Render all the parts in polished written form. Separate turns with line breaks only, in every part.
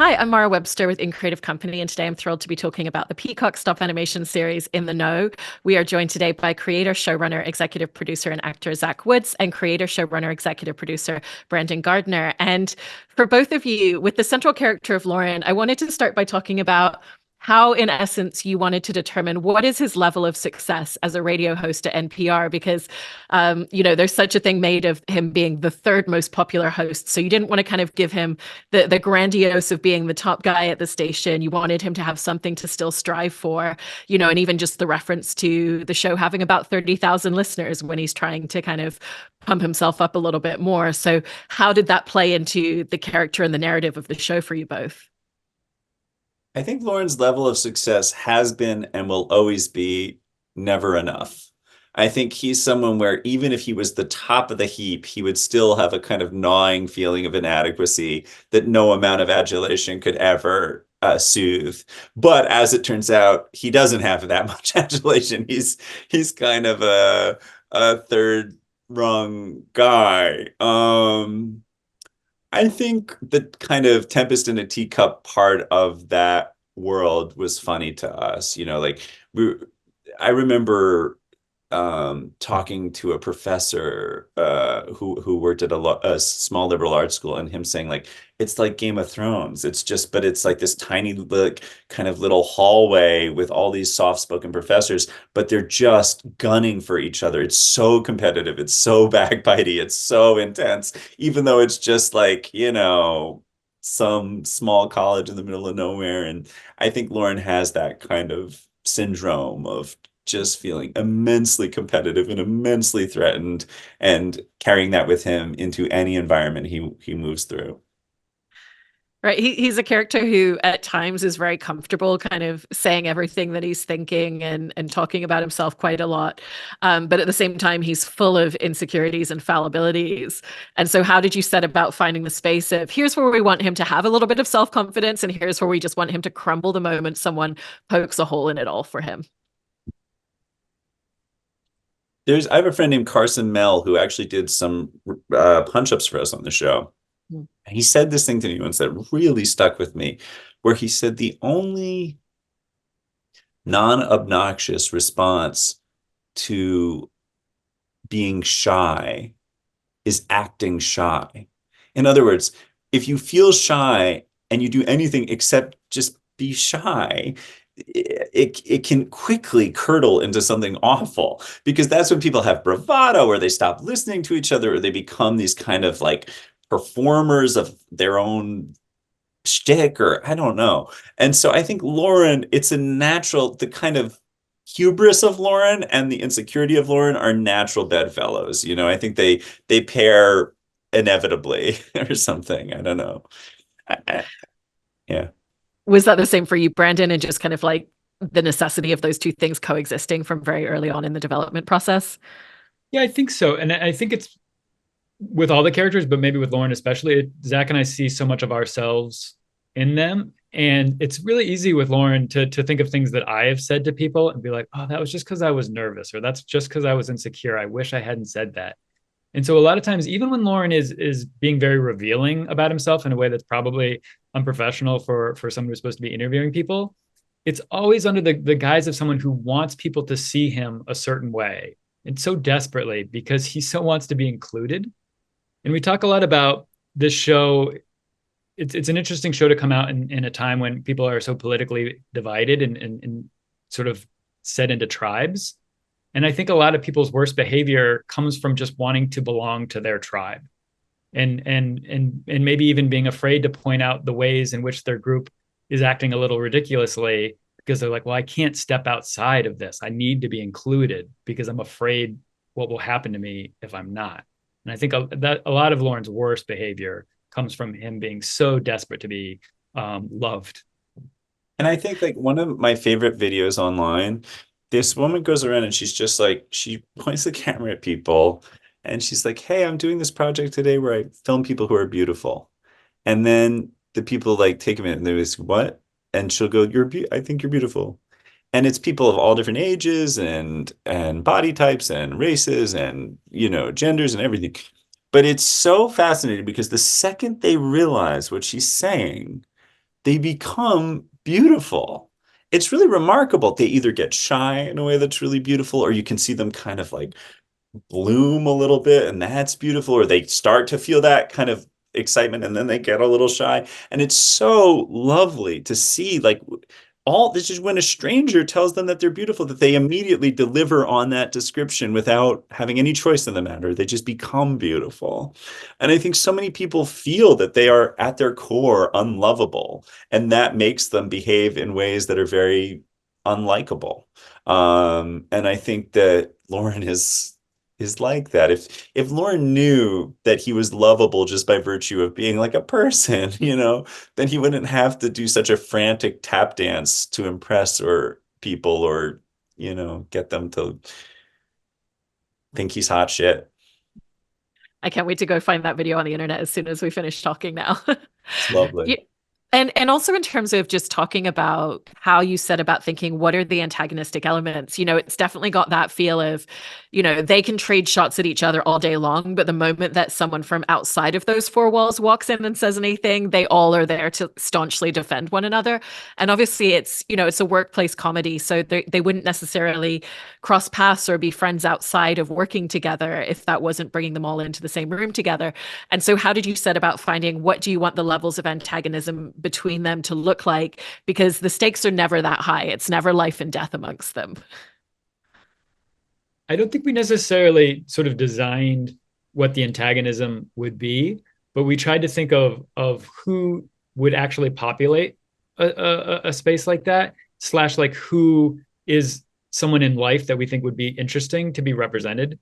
Hi, I'm Mara Webster with In Creative Company, and today I'm thrilled to be talking about the Peacock stop animation series In the Know. We are joined today by creator, showrunner, executive producer, and actor Zach Woods, and creator, showrunner, executive producer Brandon Gardner. And for both of you, with the central character of Lauren, I wanted to start by talking about how, in essence, you wanted to determine what is his level of success as a radio host at NPR, because there's such a thing made of him being the third most popular host. So you didn't want to kind of give him the grandiose of being the top guy at the station. You wanted him to have something to still strive for, and even just the reference to the show having about 30,000 listeners when he's trying to kind of pump himself up a little bit more. So how did that play into the character and the narrative of the show for you both?
I think Lauren's level of success has been and will always be never enough. I think he's someone where even if he was the top of the heap, he would still have a kind of gnawing feeling of inadequacy that no amount of adulation could ever soothe. But as it turns out, he doesn't have that much adulation. He's kind of a third rung guy. I think the kind of tempest in a teacup part of that world was funny to us. We, I remember talking to a professor who worked at a small liberal arts school, and him saying like it's like Game of Thrones. But it's like this tiny like kind of little hallway with all these soft-spoken professors, but they're just gunning for each other. It's so competitive, it's so backbitey, it's so intense, even though it's just like, some small college in the middle of nowhere. And I think Lauren has that kind of syndrome of just feeling immensely competitive and immensely threatened, and carrying that with him into any environment he moves through.
Right. He's a character who at times is very comfortable kind of saying everything that he's thinking and talking about himself quite a lot. But at the same time, he's full of insecurities and fallibilities. And so how did you set about finding the space of here's where we want him to have a little bit of self-confidence, and here's where we just want him to crumble the moment someone pokes a hole in it all for him?
I have a friend named Carson Mell who actually did some punch-ups for us on the show.
Mm.
He said this thing to me once that really stuck with me, where he said the only non-obnoxious response to being shy is acting shy. In other words, if you feel shy and you do anything except just be shy, it can quickly curdle into something awful, because that's when people have bravado, or they stop listening to each other, or they become these kind of like performers of their own shtick, or I don't know. And so I think Lauren, it's a natural, the kind of hubris of Lauren and the insecurity of Lauren are natural bedfellows. I think they pair inevitably or something. I don't know. Yeah.
Was that the same for you, Brandon, and just kind of like the necessity of those two things coexisting from very early on in the development process?
Yeah, I think so. And I think it's with all the characters, but maybe with Lauren especially, Zach and I see so much of ourselves in them. And it's really easy with Lauren to think of things that I have said to people and be like, oh, that was just because I was nervous, or that's just because I was insecure. I wish I hadn't said that. And so a lot of times, even when Lauren is being very revealing about himself in a way that's probably unprofessional for someone who's supposed to be interviewing people, it's always under the guise of someone who wants people to see him a certain way, and so desperately because he so wants to be included. And we talk a lot about this show. It's an interesting show to come out in a time when people are so politically divided and sort of set into tribes. And I think a lot of people's worst behavior comes from just wanting to belong to their tribe, and maybe even being afraid to point out the ways in which their group is acting a little ridiculously, because they're like, well, I can't step outside of this. I need to be included because I'm afraid what will happen to me if I'm not. And I think that a lot of Lauren's worst behavior comes from him being so desperate to be loved.
And I think like one of my favorite videos online, this woman goes around and she's just like, she points the camera at people and she's like, hey, I'm doing this project today where I film people who are beautiful. And then the people like take a minute and they're like, what? And she'll go, I think you're beautiful. And it's people of all different ages and body types and races and, genders and everything. But it's so fascinating because the second they realize what she's saying, they become beautiful. It's really remarkable. They either get shy in a way that's really beautiful, or you can see them kind of like bloom a little bit, and that's beautiful, or they start to feel that kind of excitement and then they get a little shy. And it's so lovely to see, like, all this is when a stranger tells them that they're beautiful, that they immediately deliver on that description without having any choice in the matter. They just become beautiful. And I think so many people feel that they are at their core unlovable, and that makes them behave in ways that are very unlikable. And I think that Lauren is like that. If Lauren knew that he was lovable just by virtue of being like a person, then he wouldn't have to do such a frantic tap dance to impress or people, or get them to think he's hot shit.
I can't wait to go find that video on the internet as soon as we finish talking now.
It's lovely.
And also in terms of just talking about how you said about thinking, what are the antagonistic elements? It's definitely got that feel of, they can trade shots at each other all day long, but the moment that someone from outside of those four walls walks in and says anything, they all are there to staunchly defend one another. And obviously it's a workplace comedy, so they wouldn't necessarily cross paths or be friends outside of working together if that wasn't bringing them all into the same room together. And so how did you set about finding, what do you want the levels of antagonism between them to look like? Because the stakes are never that high. It's never life and death amongst them.
I don't think we necessarily sort of designed what the antagonism would be, but we tried to think of who would actually populate a space like that, / like who is someone in life that we think would be interesting to be represented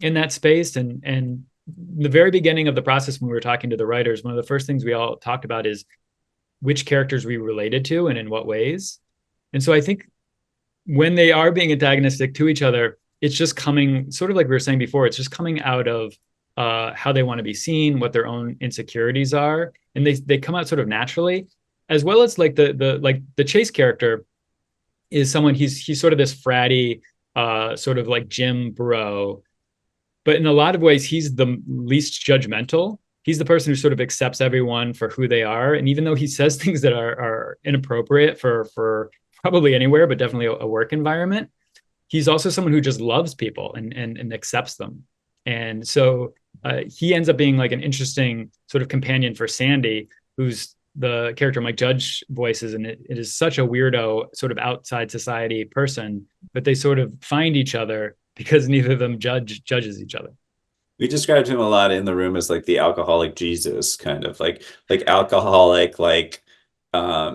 in that space. And the very beginning of the process, when we were talking to the writers, one of the first things we all talked about is which characters we related to and in what ways. And so I think when they are being antagonistic to each other, it's just coming, sort of like we were saying before, it's just coming out of how they want to be seen, what their own insecurities are, and they come out sort of naturally, as well as like the Chase character is someone, he's sort of this fratty, sort of like gym bro, but in a lot of ways he's the least judgmental. He's the person who sort of accepts everyone for who they are, and even though he says things that are inappropriate for probably anywhere, but definitely a work environment, he's also someone who just loves people and accepts them. And so he ends up being like an interesting sort of companion for Sandy, who's the character Mike Judge voices. And it is such a weirdo, sort of outside society person, but they sort of find each other because neither of them judges each other.
We described him a lot in the room as like the alcoholic Jesus, kind of like alcoholic, like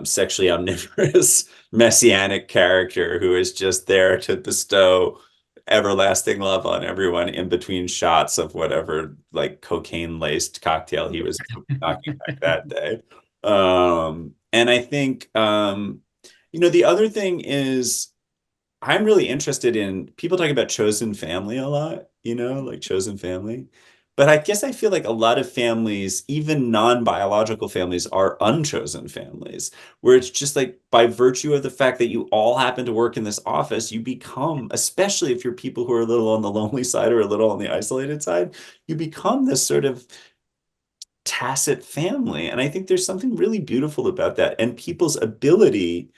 sexually omnivorous messianic character who is just there to bestow everlasting love on everyone in between shots of whatever like cocaine laced cocktail he was knocking back that day. And I think the other thing is, I'm really interested in people talking about chosen family a lot, like chosen family. But I guess I feel like a lot of families, even non-biological families, are unchosen families, where it's just like by virtue of the fact that you all happen to work in this office, you become, especially if you're people who are a little on the lonely side or a little on the isolated side, you become this sort of tacit family. And I think there's something really beautiful about that, and people's ability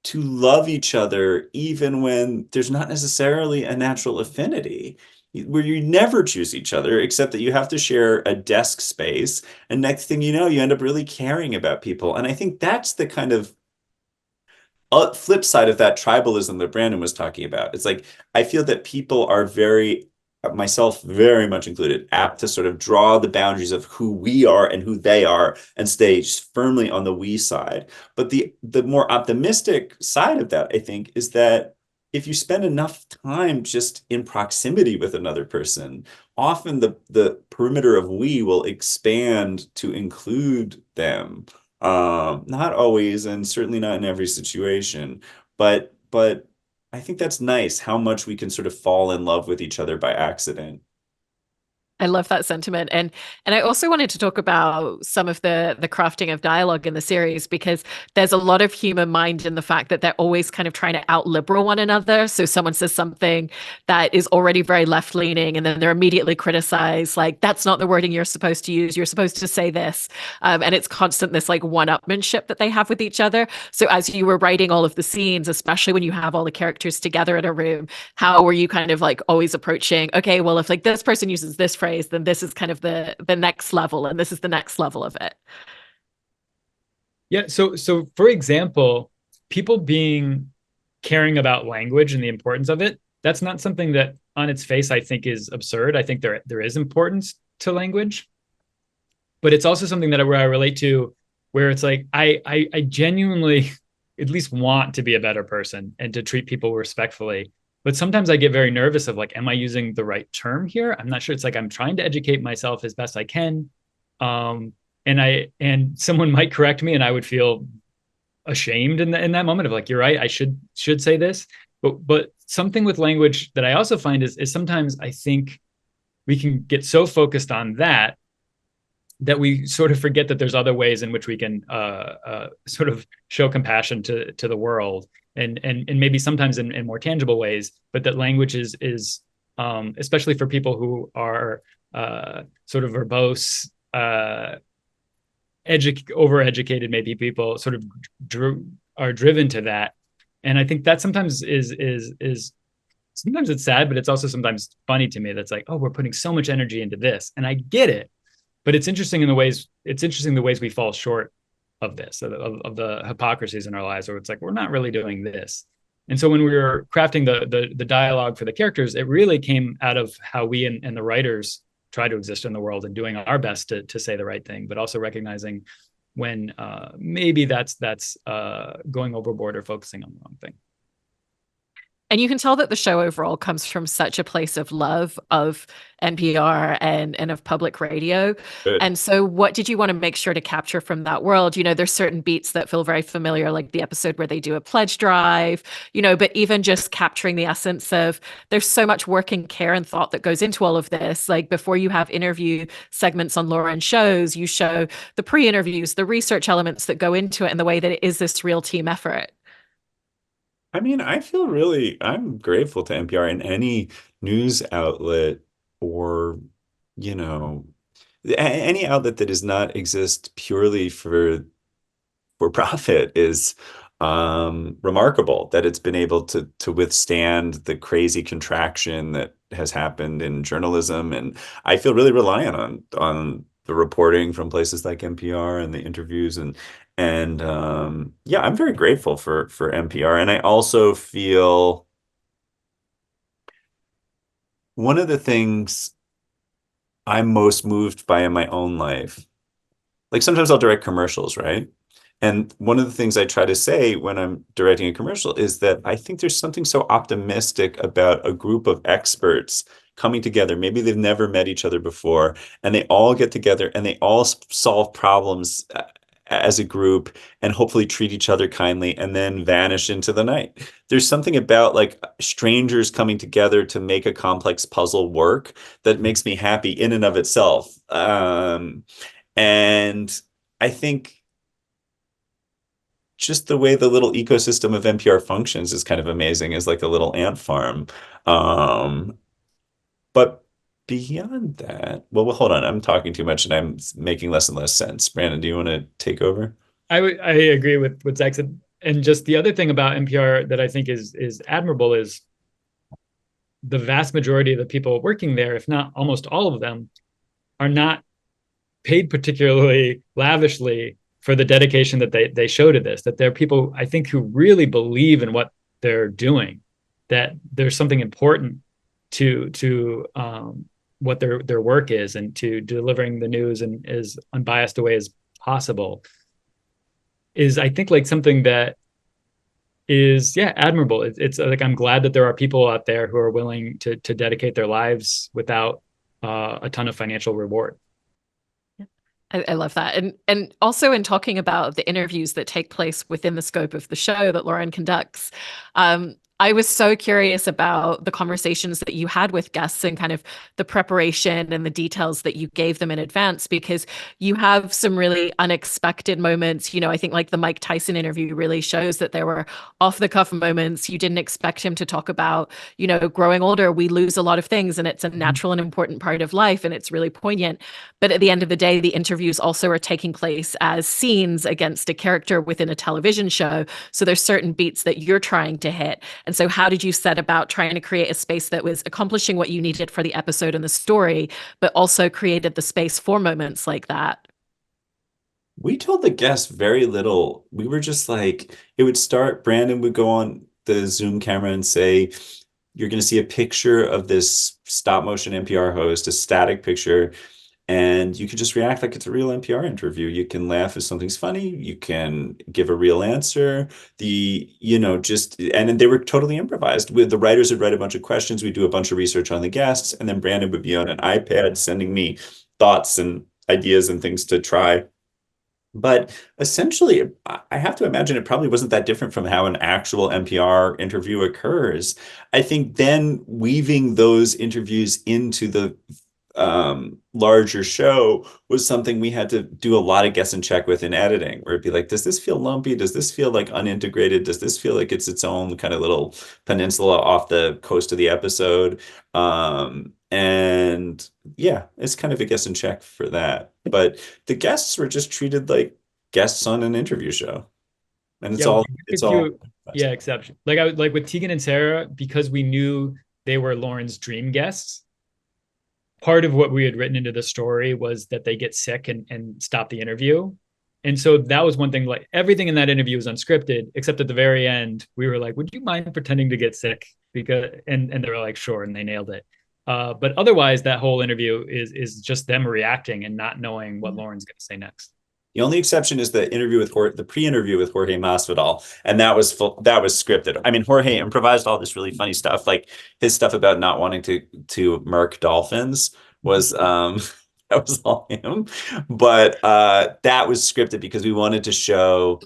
to love each other even when there's not necessarily a natural affinity, where you never choose each other except that you have to share a desk space, and next thing you know, you end up really caring about people. And I think that's the kind of flip side of that tribalism that Brandon was talking about. It's like, I feel that people are very, myself very much included, apt to sort of draw the boundaries of who we are and who they are and stay firmly on the we side. But the more optimistic side of that, I think, is that if you spend enough time just in proximity with another person, often the perimeter of we will expand to include them. Not always, and certainly not in every situation, but I think that's nice how much we can sort of fall in love with each other by accident.
I love that sentiment. And I also wanted to talk about some of the crafting of dialogue in the series, because there's a lot of human mind in the fact that they're always kind of trying to out liberal one another. So someone says something that is already very left leaning, and then they're immediately criticized, like, that's not the wording you're supposed to use. You're supposed to say this. And it's constant, this like one-upmanship that they have with each other. So as you were writing all of the scenes, especially when you have all the characters together in a room, how were you kind of like always approaching, okay, well, if like this person uses this phrase, then this is kind of the next level, and this is the next level of it?
Yeah. So for example, people caring about language and the importance of it, that's not something that on its face I think is absurd. I think there is importance to language, but it's also something that where I relate to, where it's like I genuinely at least want to be a better person and to treat people respectfully. But sometimes I get very nervous of like, am I using the right term here? I'm not sure. It's like I'm trying to educate myself as best I can. And someone might correct me and I would feel ashamed in that moment of like, you're right, I should say this. But something with language that I also find is sometimes I think we can get so focused on that we sort of forget that there's other ways in which we can sort of show compassion to the world, and maybe sometimes in more tangible ways, but that language is especially for people who are sort of verbose, overeducated, maybe people sort of are driven to that. And I think that sometimes is sometimes it's sad, but it's also sometimes funny to me. That's like, oh, we're putting so much energy into this, and I get it. But it's interesting the ways we fall short of this, of the hypocrisies in our lives, where it's like, we're not really doing this. And so when we were crafting the dialogue for the characters, it really came out of how we and the writers try to exist in the world and doing our best to say the right thing, but also recognizing when maybe that's going overboard or focusing on the wrong thing.
And you can tell that the show overall comes from such a place of love of NPR and of public radio.
Good.
And so what did you want to make sure to capture from that world? You know, there's certain beats that feel very familiar, like the episode where they do a pledge drive, you know, but even just capturing the essence of, there's so much work and care and thought that goes into all of this. Like before you have interview segments on Lauren shows, you show the pre-interviews, the research elements that go into it, and the way that it is this real team effort.
I mean, I'm grateful to NPR and any news outlet, or, you know, any outlet that does not exist purely for profit is remarkable, that it's been able to withstand the crazy contraction that has happened in journalism. And I feel really reliant on the reporting from places like NPR and the interviews, and yeah, I'm very grateful for NPR. And I also feel one of the things I'm most moved by in my own life, like sometimes I'll direct commercials, right? And one of the things I try to say when I'm directing a commercial is that I think there's something so optimistic about a group of experts coming together. Maybe they've never met each other before, and they all get together and they all solve problems as a group, and hopefully treat each other kindly, and then vanish into the night. There's something about like strangers coming together to make a complex puzzle work that makes me happy in and of itself. And I think just the way the little ecosystem of NPR functions is kind of amazing, as like a little ant farm. But beyond that, well, hold on, I'm talking too much and I'm making less and less sense. Brandon, do you want to take over?
I agree with what Zach said. And just the other thing about NPR that I think is admirable is the vast majority of the people working there, if not almost all of them, are not paid particularly lavishly for the dedication that they show to this. That they're people, I think, who really believe in what they're doing, that there's something important to what their work is, and to delivering the news in as unbiased a way as possible, is, I think, like something that is, yeah, admirable. It's like, I'm glad that there are people out there who are willing to dedicate their lives without a ton of financial reward.
I love that. And also in talking about the interviews that take place within the scope of the show that Lauren conducts, I was so curious about the conversations that you had with guests and kind of the preparation and the details that you gave them in advance, because you have some really unexpected moments. You know, I think like the Mike Tyson interview really shows that there were off the cuff moments. You didn't expect him to talk about, you know, growing older, we lose a lot of things and it's a natural and important part of life and it's really poignant. But at the end of the day, the interviews also are taking place as scenes against a character within a television show. So there's certain beats that you're trying to hit. And so, how did you set about trying to create a space that was accomplishing what you needed for the episode and the story, but also created the space for moments like that?
We told the guests very little. We were just like, it would start, Brandon would go on the Zoom camera and say, you're going to see a picture of this stop motion NPR host, a static picture, and you could just react like it's a real NPR interview. You can laugh if something's funny. You can give a real answer. And then they were totally improvised. With the writers would write a bunch of questions. We'd do a bunch of research on the guests, and then Brandon would be on an iPad sending me thoughts and ideas and things to try. But essentially, I have to imagine it probably wasn't that different from how an actual NPR interview occurs. I think then weaving those interviews into the larger show was something we had to do a lot of guess and check with in editing, where it'd be like, does this feel lumpy? Does this feel like unintegrated? Does this feel like it's its own kind of little peninsula off the coast of the episode? And yeah, it's kind of a guess and check for that. But the guests were just treated like guests on an interview show. And it's all
exception. Like I would like with Tegan and Sarah, because we knew they were Lauren's dream guests. Part of what we had written into the story was that they get sick and stop the interview. And so that was one thing, like everything in that interview was unscripted, except at the very end, we were like, would you mind pretending to get sick? And they were like, sure. And they nailed it. But otherwise, that whole interview is just them reacting and not knowing what Lauren's going to say next.
The only exception is the interview with the pre-interview with Jorge Masvidal, and that was scripted. I mean, Jorge improvised all this really funny stuff, like his stuff about not wanting to murk dolphins was that was all him. But that was scripted because we wanted to show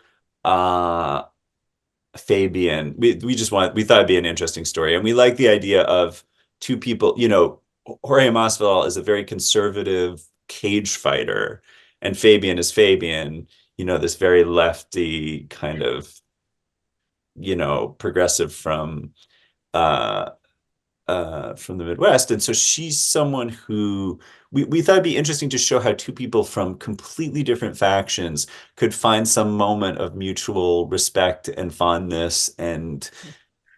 Fabian. We thought it'd be an interesting story, and we like the idea of two people. You know, Jorge Masvidal is a very conservative cage fighter. And Fabian is Fabian, you know, this very lefty kind of, you know, progressive from the Midwest. And so she's someone who we thought it'd be interesting to show how two people from completely different factions could find some moment of mutual respect and fondness and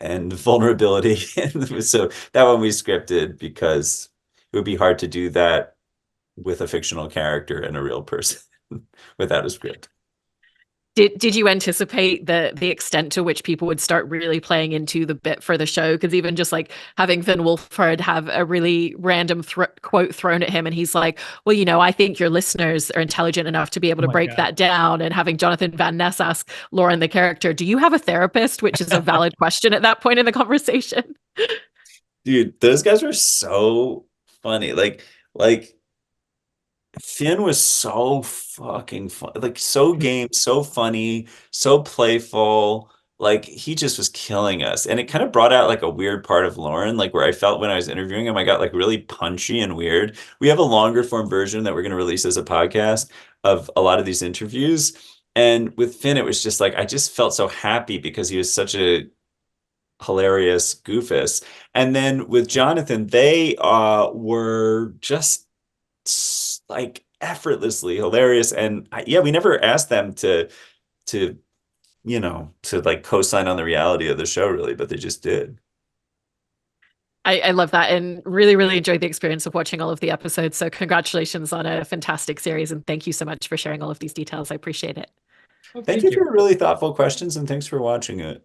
vulnerability. And so that one we scripted because it would be hard to do that with a fictional character and a real person without a script.
Did you anticipate the extent to which people would start really playing into the bit for the show? Because even just like having Finn Wolfhard have a really random quote thrown at him, and he's like, "Well, you know, I think your listeners are intelligent enough to be able to break that down." And having Jonathan Van Ness ask Lauren, the character, "Do you have a therapist?" Which is a valid question at that point in the conversation.
Dude, those guys were so funny. Like. Finn was so fucking fun, like so game, so funny, so playful. Like he just was killing us. And it kind of brought out like a weird part of Lauren, like where I felt when I was interviewing him, I got like really punchy and weird. We have a longer form version that we're going to release as a podcast of a lot of these interviews. And with Finn, it was just like, I just felt so happy because he was such a hilarious goofus. And then with Jonathan, they were just like effortlessly hilarious. And we never asked them to like co-sign on the reality of the show really, but they just did.
I love that and really, really enjoyed the experience of watching all of the episodes. So congratulations on a fantastic series. And thank you so much for sharing all of these details. I appreciate it.
Thank you for really thoughtful questions and thanks for watching it.